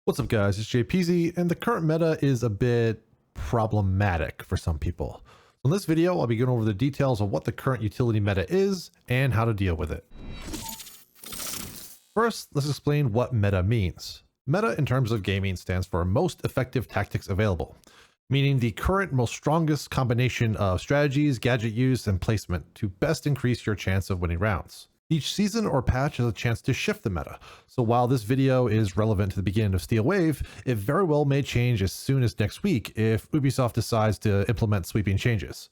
What's up guys, it's Jpeasy, and the current meta is a bit problematic for some people. In this video, I'll be going over the details of what the current utility meta is and how to deal with it. First, let's explain what meta means. Meta in terms of gaming stands for most effective tactics available, meaning the current most strongest combination of strategies, gadget use, and placement to best increase your chance of winning rounds. Each season or patch has a chance to shift the meta, so while this video is relevant to the beginning of Steel Wave, it very well may change as soon as next week if Ubisoft decides to implement sweeping changes.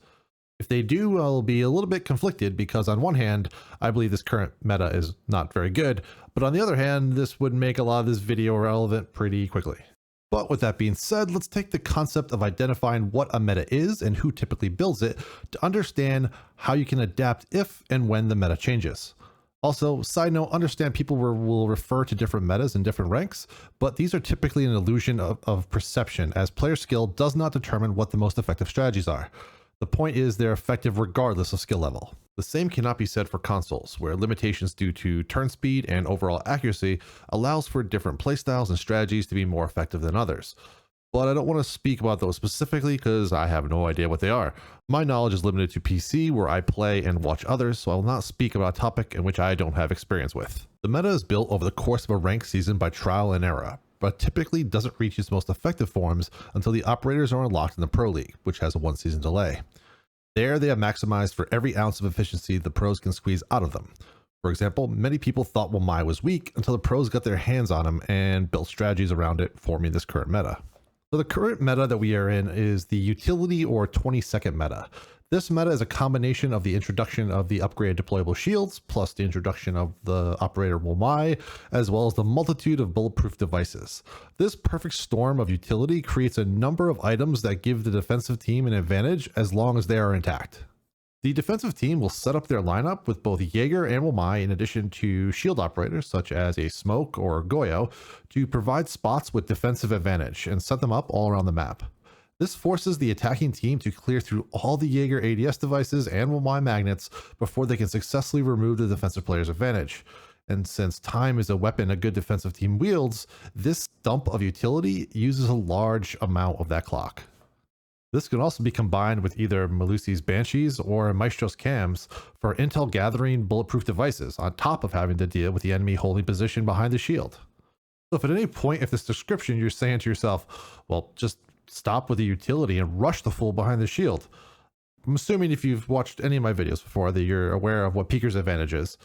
If they do, I'll be a little bit conflicted because on one hand, I believe this current meta is not very good, but on the other hand, this would make a lot of this video relevant pretty quickly. But with that being said, let's take the concept of identifying what a meta is and who typically builds it to understand how you can adapt if and when the meta changes. Also, side note, understand people will refer to different metas in different ranks, but these are typically an illusion of perception, as player skill does not determine what the most effective strategies are. The point is they're effective regardless of skill level. The same cannot be said for consoles, where limitations due to turn speed and overall accuracy allows for different playstyles and strategies to be more effective than others. But I don't want to speak about those specifically because I have no idea what they are. My knowledge is limited to PC, where I play and watch others, so I will not speak about a topic in which I don't have experience with. The meta is built over the course of a ranked season by trial and error, but typically doesn't reach its most effective forms until the operators are unlocked in the Pro League, which has a one-season delay. There, they have maximized for every ounce of efficiency the pros can squeeze out of them. For example, many people thought Wamai was weak until the pros got their hands on him and built strategies around it, forming this current meta. So the current meta that we are in is the utility or 20-second meta. This meta is a combination of the introduction of the upgraded deployable shields, plus the introduction of the operator Wamai, as well as the multitude of bulletproof devices. This perfect storm of utility creates a number of items that give the defensive team an advantage as long as they are intact. The defensive team will set up their lineup with both Jaeger and Wamai in addition to shield operators such as a Smoke or Goyo to provide spots with defensive advantage and set them up all around the map. This forces the attacking team to clear through all the Jaeger ADS devices and Wamai magnets before they can successfully remove the defensive player's advantage. And since time is a weapon a good defensive team wields, this dump of utility uses a large amount of that clock. This can also be combined with either Melusi's Banshees or Maestro's Cams for intel gathering bulletproof devices, on top of having to deal with the enemy holding position behind the shield. So if at any point if this description you're saying to yourself, well, just stop with the utility and rush the fool behind the shield. I'm assuming if you've watched any of my videos before that you're aware of what Peeker's advantage is,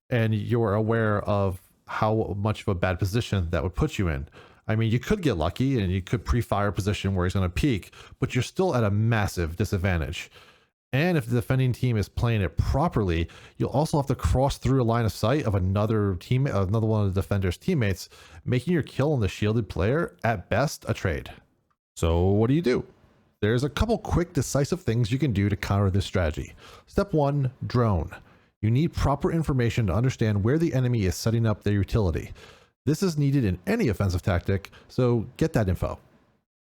and you're aware of how much of a bad position that would put you in. I mean, you could get lucky and you could pre-fire a position where he's going to peek, but you're still at a massive disadvantage. And if the defending team is playing it properly, you'll also have to cross through a line of sight of another one of the defender's teammates, making your kill on the shielded player at best a trade. So what do? There's a couple quick decisive things you can do to counter this strategy. Step 1, drone. You need proper information to understand where the enemy is setting up their utility. This is needed in any offensive tactic, so get that info.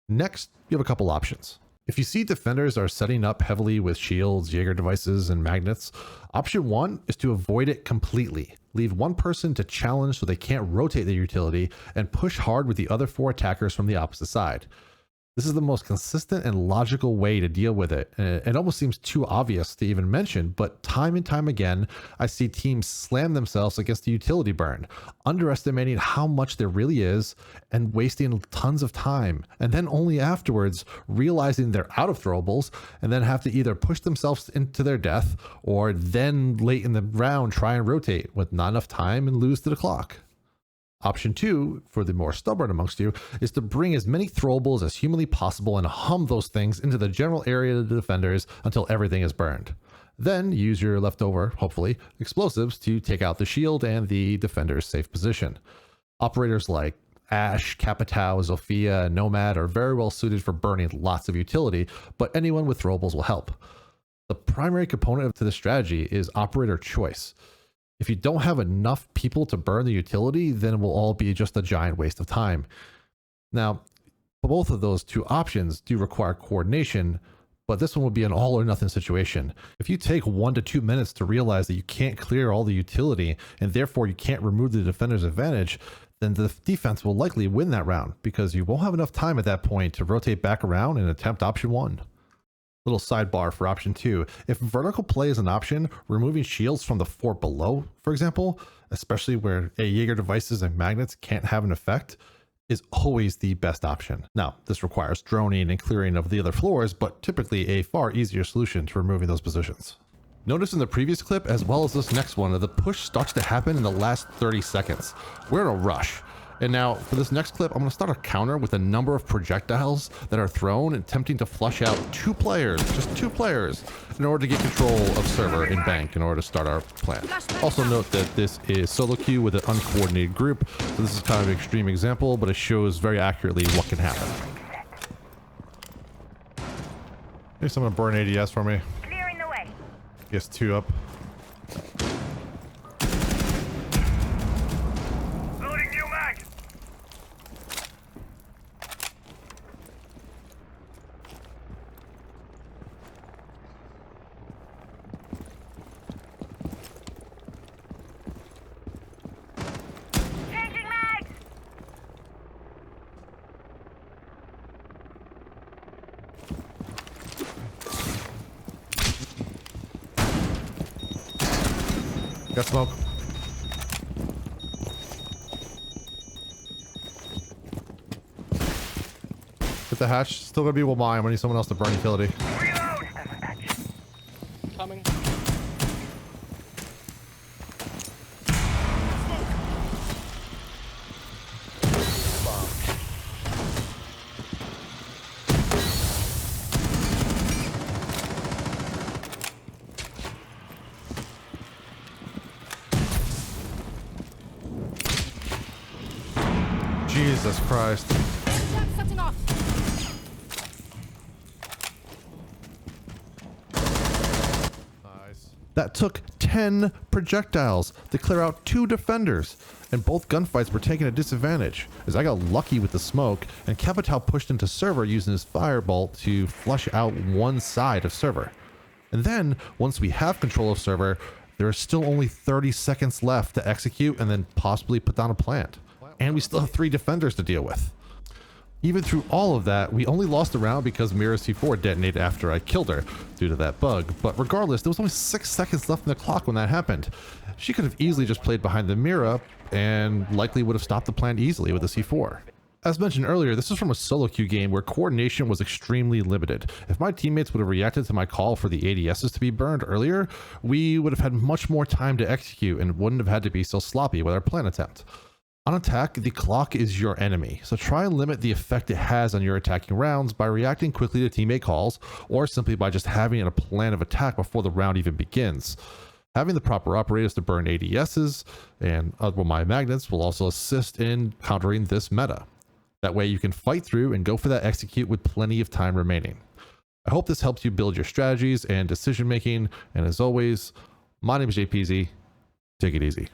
Next, you have a couple options. If you see defenders are setting up heavily with shields, Jaeger devices, and magnets, option 1 is to avoid it completely. Leave one person to challenge so they can't rotate their utility, and push hard with the other 4 attackers from the opposite side. This is the most consistent and logical way to deal with it. It almost seems too obvious to even mention, but time and time again, I see teams slam themselves against the utility burn, underestimating how much there really is and wasting tons of time, and then only afterwards realizing they're out of throwables and then have to either push themselves into their death or then late in the round try and rotate with not enough time and lose to the clock. Option 2, for the more stubborn amongst you, is to bring as many throwables as humanly possible and hum those things into the general area of the defenders until everything is burned. Then use your leftover, hopefully, explosives to take out the shield and the defender's safe position. Operators like Ashe, Capitao, Zofia, and Nomad are very well suited for burning lots of utility, but anyone with throwables will help. The primary component to the strategy is operator choice. If you don't have enough people to burn the utility, then it will all be just a giant waste of time. Now, both of those two options do require coordination, but this one would be an all or nothing situation. If you take 1 to 2 minutes to realize that you can't clear all the utility and therefore you can't remove the defender's advantage, then the defense will likely win that round because you won't have enough time at that point to rotate back around and attempt option 1. Little sidebar for option 2. If vertical play is an option, removing shields from the fort below, for example, especially where Jaeger devices and magnets can't have an effect, is always the best option. Now, this requires droning and clearing of the other floors, but typically a far easier solution to removing those positions. Notice in the previous clip, as well as this next one, that the push starts to happen in the last 30 seconds. We're in a rush. And now, for this next clip, I'm going to start a counter with a number of projectiles that are thrown, attempting to flush out 2 players, just 2 players, in order to get control of server and bank in order to start our plan. Also note that this is solo queue with an uncoordinated group, so this is kind of an extreme example, but it shows very accurately what can happen. Maybe someone burn ADS for me. Clearing the way. Yes, 2 up. Got smoke. Hit the hatch. Still gonna be with mine. I need someone else to burn utility. Reload. Coming. Jesus Christ. Setting off. Nice. That took 10 projectiles to clear out 2 defenders, and both gunfights were taken at disadvantage, as I got lucky with the smoke, and Capital pushed into server using his firebolt to flush out one side of server. And then, once we have control of server, there are still only 30 seconds left to execute and then possibly put down a plant. And we still have 3 defenders to deal with. Even through all of that, we only lost a round because Mira's C4 detonated after I killed her due to that bug. But regardless, there was only 6 seconds left in the clock when that happened. She could have easily just played behind the Mira and likely would have stopped the plant easily with the C4. As mentioned earlier, this is from a solo queue game where coordination was extremely limited. If my teammates would have reacted to my call for the ADSs to be burned earlier, we would have had much more time to execute and wouldn't have had to be so sloppy with our plant attempt. On attack, the clock is your enemy, so try and limit the effect it has on your attacking rounds by reacting quickly to teammate calls, or simply by just having a plan of attack before the round even begins. Having the proper operators to burn ADSs and other magnets will also assist in countering this meta. That way you can fight through and go for that execute with plenty of time remaining. I hope this helps you build your strategies and decision making, and as always, my name is Jpeasy. Take it easy.